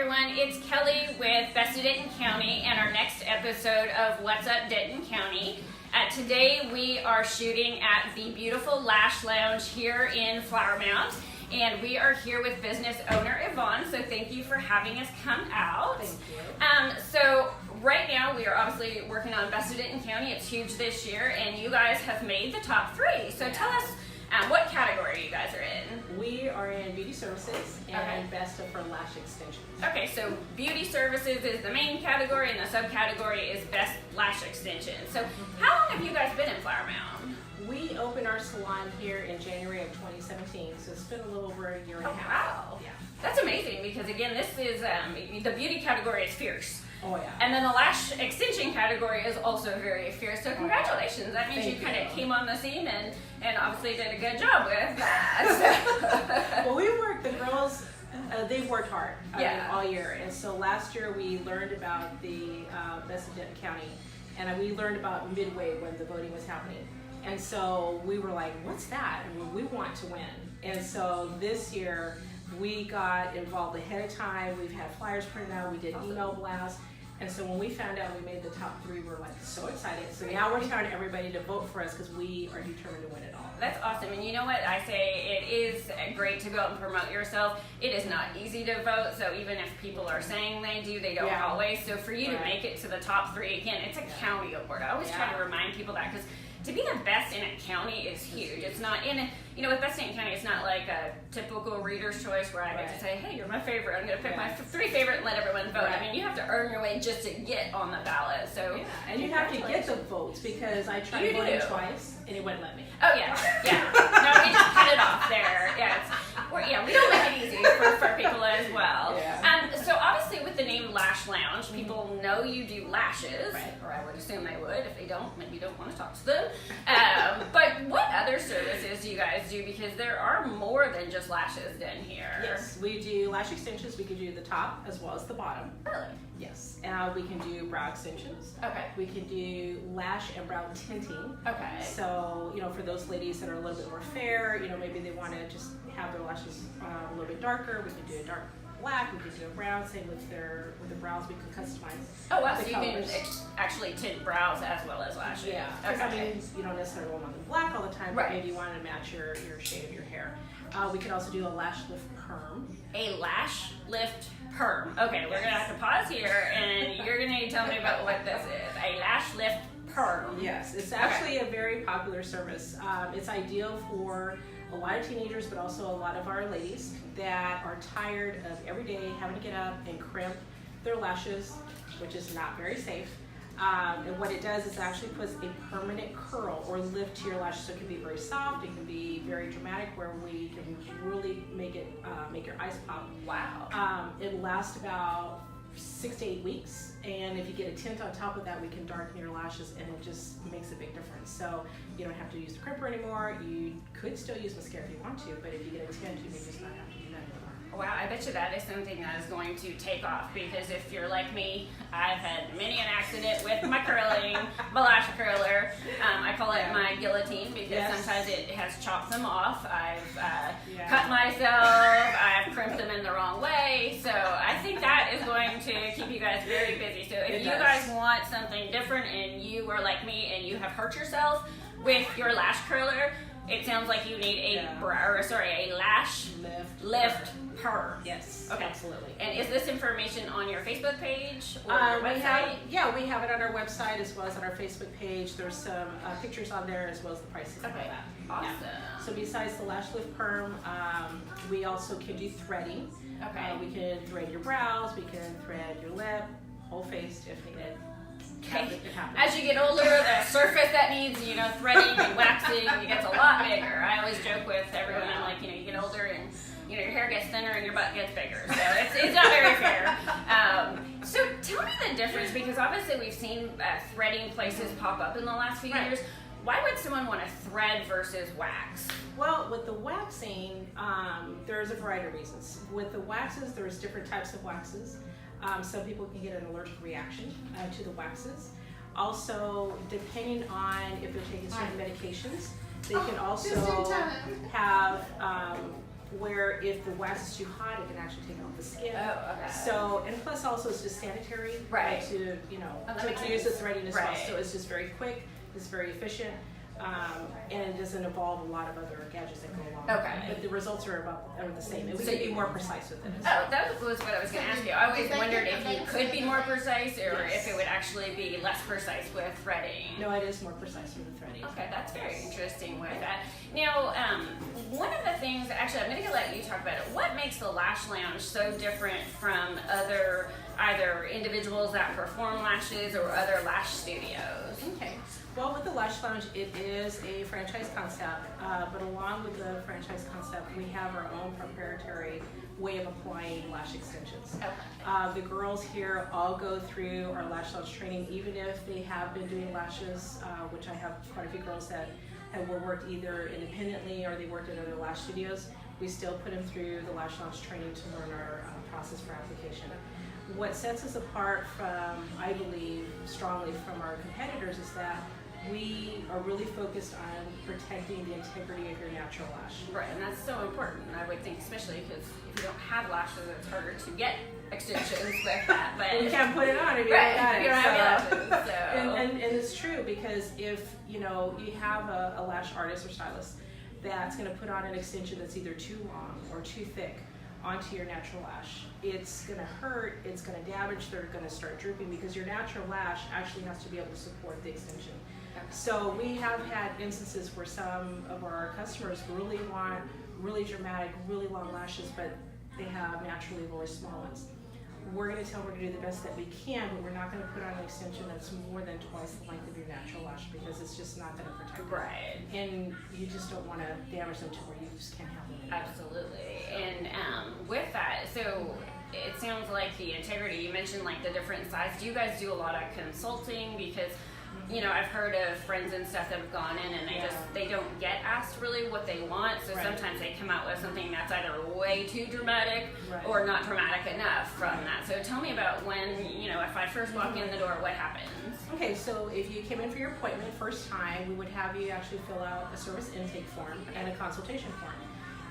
everyone, it's Kelly with Best of Denton County and our next episode of What's Up Denton County. Today we are shooting at the beautiful Lash Lounge here in Flower Mound, and we are here with business owner Yvonne, so thank you for having us come out. Thank you. So right now we are obviously working on Best of Denton County. It's huge this year, and you guys have made the top 3. So tell us what category you guys are in. We are in beauty services and best for lash extensions. Okay, so beauty services is the main category, and the subcategory is best lash extensions. So how long have you guys been in Flower Mound? We opened our salon here in January of 2017, so it's been a little over a year and a half. Wow. Yeah. That's amazing because, again, this is the beauty category is fierce. Oh, yeah. And then the lash extension category is also very fierce. So congratulations. That means you kind of came on the scene and obviously did a good job with that. Well, the girls, they worked hard all year. And so last year we learned about the Best of Denton County, and we learned about midway when the voting was happening. And so we were like, what's that? And we want to win. And so this year we got involved ahead of time. We've had flyers printed out. We did email blasts. And so when we found out we made the top 3, we were like so excited. So now we're telling everybody to vote for us because we are determined to win it all. That's awesome. And you know what? I say it is great to go out and promote yourself. It is not easy to vote. So even if people are saying they do, they don't always. So for you to make it to the top 3, again, it's a county award. I always try to remind people that because to be the best in a county is huge. It's not with Best in County, it's not like a typical reader's choice where I get to say, hey, you're my favorite. I'm going to pick my 3 favorite and let everyone vote. I mean, you have to earn your way just to get on the ballot. So and you have to get the votes because I tried voting twice and it wouldn't let me. Oh yeah. No, we just cut it off there. We don't make it easy for people as well. So obviously with the name Lash Lounge, people know you do lashes, or I would assume they would. If they don't, maybe you don't want to talk to them. But what other services do you guys do? Because there are more than just lashes done here. Yes, we do lash extensions. We can do the top as well as the bottom. Really? Yes. We can do brow extensions. Okay. We can do lash and brow tinting. Okay. So, for those ladies that are a little bit more fair, maybe they want to just have their lashes a little bit darker, we can do a dark black, we can do a brown. Same with the brows, we can customize. Oh wow, so you can actually tint brows as well as lashes. Yeah, because I mean, you don't necessarily want them black all the time, but maybe you want to match your shade of your hair. We can also do a lash lift perm. A lash lift perm. Okay, we're gonna have to pause here, and you're gonna tell me about what this is. A lash lift perm. Yes, it's actually a very popular service. It's ideal for a lot of teenagers, but also a lot of our ladies that are tired of every day having to get up and crimp their lashes, which is not very safe. And what it does is actually puts a permanent curl or lift to your lashes. So it can be very soft, it can be very dramatic, where we can really make your eyes pop. Wow. It lasts about 6 to 8 weeks, and if you get a tint on top of that, we can darken your lashes, and it just makes a big difference. So you don't have to use the crimper anymore. You could still use mascara if you want to, but if you get a tint, you may just not have to do that anymore. Wow, I bet you that is something that is going to take off, because if you're like me, I've had many an accident with my my lash curler. I call it my guillotine because sometimes it has chopped them off. I've cut myself, I've crimped them in the wrong way, so I think that is going to keep you guys very busy. So if you guys want something different and you are like me and you have hurt yourself with your lash curler, it sounds like you need a lash lift perm. Yes, okay, absolutely. And is this information on your Facebook page or your website? We have it on our website as well as on our Facebook page. There's some pictures on there as well as the prices and all that. Awesome. Yeah. So besides the lash lift perm, we also can do threading. Okay. We can thread your brows, we can thread your lip, whole face if needed. Okay. As you get older, the surface that needs, threading and waxing, it gets a lot bigger. I always joke with everyone, I'm like, you get older and, your hair gets thinner and your butt gets bigger. So it's not very fair. So tell me the difference, because obviously we've seen threading places pop up in the last few years. Why would someone want to thread versus wax? Well, with the waxing, there's a variety of reasons. With the waxes, there's different types of waxes. Some people can get an allergic reaction to the waxes. Also, depending on if they're taking certain medications, they can also have where if the wax is too hot, it can actually take off the skin. Oh, okay. So, and plus also it's just sanitary. Right. To, to use the threading as well. So it's just very quick, it's very efficient, and it doesn't involve a lot of other gadgets that go along. Okay. But the results are the same. And we can be more precise with it as well. Oh, that was what I was going to ask you. I always wondered if you could be more precise or if it would actually be less precise with threading. No, it is more precise with the threading. Okay, that's very interesting with that. Now, one of the things, actually, I'm going to let you talk about it. What makes the Lash Lounge so different from other either individuals that perform lashes or other lash studios? Okay. Well, with the Lash Lounge, it is a franchise concept, but along with the franchise concept, we have our own proprietary way of applying lash extensions. Okay. The girls here all go through our Lash Lounge training, even if they have been doing lashes, which I have quite a few girls that have worked either independently or they worked at other lash studios. We still put them through the Lash Lounge training to learn our process for application. What sets us apart from, I believe, strongly from our competitors is that we are really focused on protecting the integrity of your natural lash. Right, and that's so important, I would think, especially because if you don't have lashes, it's harder to get extensions with that. But you can't put it on if you right, don't got it. You don't have lashes, so. And it's true, because if you have a lash artist or stylist that's going to put on an extension that's either too long or too thick onto your natural lash, it's going to hurt, it's going to damage, they're going to start drooping, because your natural lash actually has to be able to support the extension. So we have had instances where some of our customers really want really dramatic, really long lashes, but they have naturally really small ones. We're going to tell them we're going to do the best that we can, but we're not going to put on an extension that's more than twice the length of your natural lash, because it's just not going to protect them. Right. And you just don't want to damage them to where you just can't have them anymore. Absolutely. And with that, so it sounds like the integrity, you mentioned like the different sides. Do you guys do a lot of consulting? Because I've heard of friends and stuff that have gone in and they don't get asked really what they want, so sometimes they come out with something that's either way too dramatic or not dramatic enough from that. So tell me about when, if I first walk in the door, what happens? Okay, so if you came in for your appointment first time, we would have you actually fill out a service intake form and a consultation form.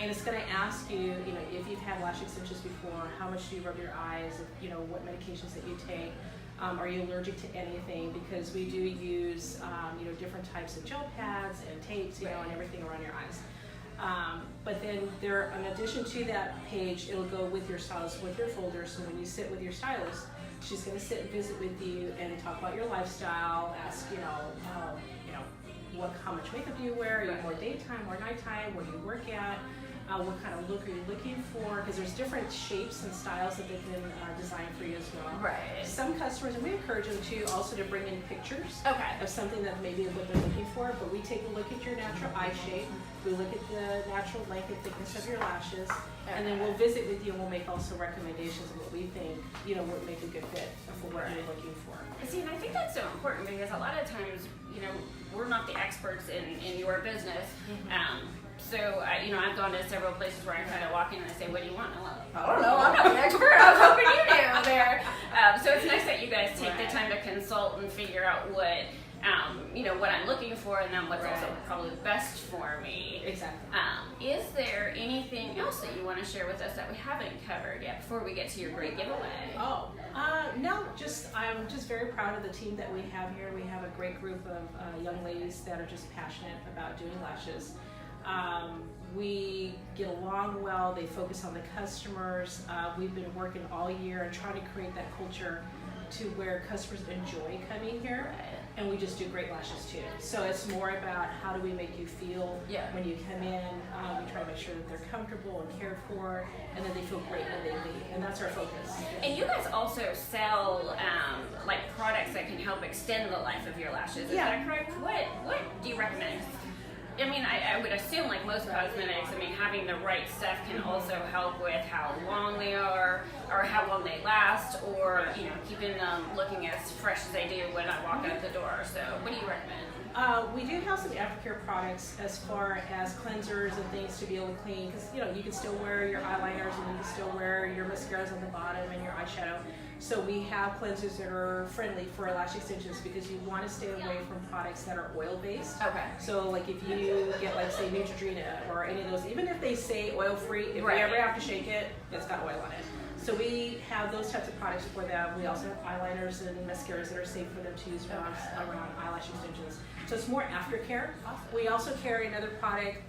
And it's going to ask you, if you've had lash extensions before, how much do you rub your eyes, what medications that you take. Are you allergic to anything? Because we do use, different types of gel pads and tapes, and everything around your eyes. But then in addition to that page, it'll go with your stylist, with your folder. So when you sit with your stylist, she's going to sit and visit with you and talk about your lifestyle, ask, how much makeup do you wear? Are you more daytime or nighttime? Where do you work at? What kind of look are you looking for? Because there's different shapes and styles that they can design for you as well. Right. Some customers, and we encourage them to bring in pictures of something that maybe what they're looking for. But we take a look at your natural eye shape. We look at the natural length and thickness of your lashes, and then we'll visit with you and we'll make also recommendations of what we think would make a good fit for what you're looking for. See, and I think that's so important, because a lot of times, we're not the experts in your business. So, I've gone to several places where I kind of walk in and I say, what do you want? And I'm like, I don't know, I'm not an expert. I was hoping you knew there. So it's nice that you guys take the time to consult and figure out what, what I'm looking for, and then what's also probably best for me. Exactly. Is there anything else that you want to share with us that we haven't covered yet before we get to your great giveaway? No, I'm just very proud of the team that we have here. We have a great group of young ladies that are just passionate about doing lashes. We get along well. They focus on the customers. We've been working all year and trying to create that culture to where customers enjoy coming here, and we just do great lashes too. So it's more about how do we make you feel when you come in. We try to make sure that they're comfortable and cared for, and then they feel great when they leave, and that's our focus. And you guys also sell like products that can help extend the life of your lashes. Is that correct? What do you recommend? I mean, I would assume, like most cosmetics, having the right stuff can also help with how long they are, or how long they last, or, keeping them looking as fresh as they do when I walk out the door. So, what do you recommend? We do have some aftercare products as far as cleansers and things to be able to clean, because, you can still wear your eyeliners and you can still wear your mascaras on the bottom and your eyeshadow. So we have cleansers that are friendly for lash extensions, because you want to stay away from products that are oil-based. Okay. So like if you you get like say Neutrogena or any of those, even if they say oil free, if you ever have to shake it, it's got oil on it. So we have those types of products for them. We also have eyeliners and mascaras that are safe for them to use around eyelash extensions. So it's more aftercare. Awesome. We also carry another product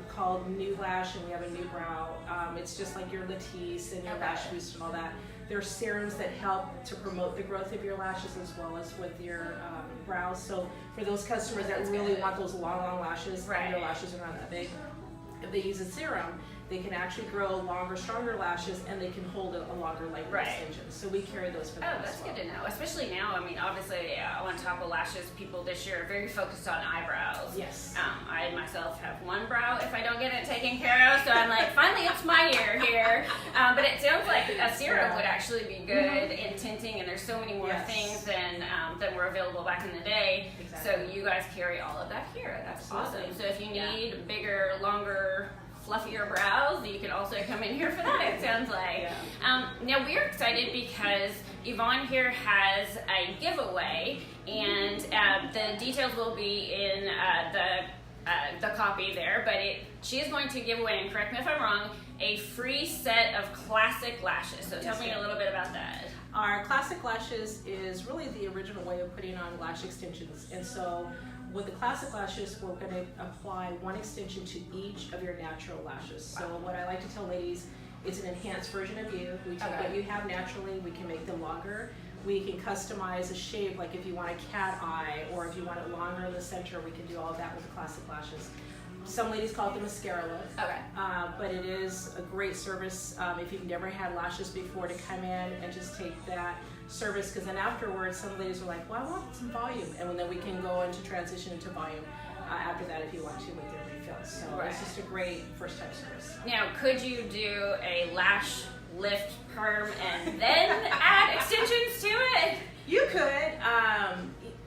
called New Lash, and we have a new brow. It's just like your Latisse and your Lash Boost and all that. There are serums that help to promote the growth of your lashes as well as with your brows. So for those customers that really want those long lashes, and their lashes are not that big, if they use a serum, they can actually grow longer, stronger lashes, and they can hold a longer length extension. So we carry those for them. Oh, that's good to know. Especially now, I mean, obviously, on top of lashes, people this year are very focused on eyebrows. Yes. I myself have one brow if I don't get it taken care of, so I'm like, finally, it's my year here. But it sounds like a serum would actually be good in tinting, and there's so many more things than were available back in the day. Exactly. So you guys carry all of that here. That's awesome. So if you need bigger, longer, fluffier brows, you can also come in here for that, it sounds like. Now we're excited because Yvonne here has a giveaway, and the details will be in the copy there, but she is going to give away, and correct me if I'm wrong, a free set of classic lashes. So tell me a little bit about that. Our classic lashes is really the original way of putting on lash extensions, and so with the classic lashes, we're going to apply one extension to each of your natural lashes. So what I like to tell ladies, it's an enhanced version of you. We take what you have naturally, we can make them longer. We can customize a shape, like if you want a cat eye or if you want it longer in the center, we can do all of that with the classic lashes. Some ladies call it the mascara look, but it is a great service if you've never had lashes before to come in and just take that service, because then afterwards some ladies are like, well, I want some volume, and then we can go into transition into volume after that if you want to with your refills. So it's just a great first time service. Now, could you do a lash lift, perm, and then add extensions to it? You could.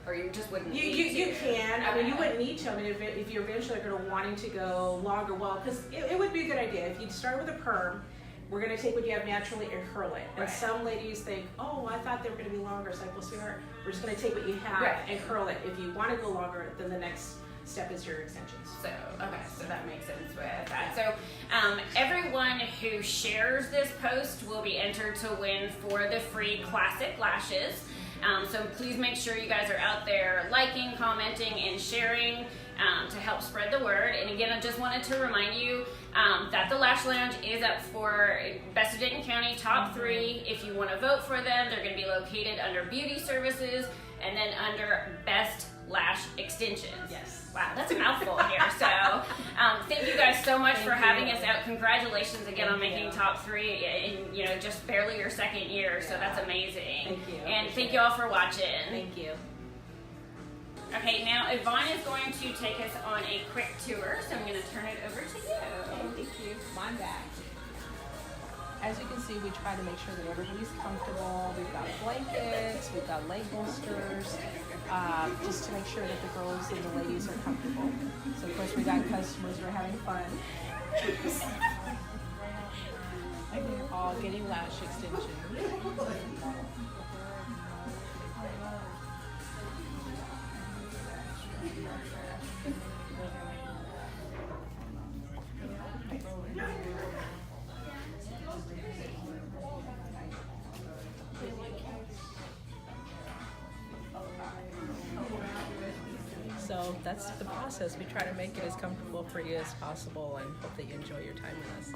Or you just wouldn't need to? You can. I mean, you wouldn't need to. I mean, if you're eventually going to wanting to go longer, well, because it would be a good idea. If you start with a perm, we're going to take what you have naturally and curl it. And some ladies think, oh, I thought they were going to be longer. It's like, well, sweetheart, we're just going to take what you have and curl it. If you want to go longer, then the next step is your extensions. So, so that makes sense with that. So, everyone who shares this post will be entered to win for the free classic lashes. So please make sure you guys are out there liking, commenting, and sharing to help spread the word. And again, I just wanted to remind you that the Lash Lounge is up for Best of Denton County Top 3. If you want to vote for them, they're going to be located under Beauty Services and then under Best Lash Extensions. Yes. Wow, that's a mouthful here. So thank you guys so much for having us out. Congratulations again on making top 3 in just barely your second year. So that's amazing. Thank you. And thank you all for watching. Thank you. Okay, now Yvonne is going to take us on a quick tour. So I'm going to turn it over to you. Thank you. Come on back. As you can see, we try to make sure that everybody's comfortable. We've got blankets, we've got leg bolsters, just to make sure that the girls and the ladies are comfortable. So of course we got customers who are having fun. And they're all getting lash extensions. So that's the process. We try to make it as comfortable for you as possible and hope that you enjoy your time with us.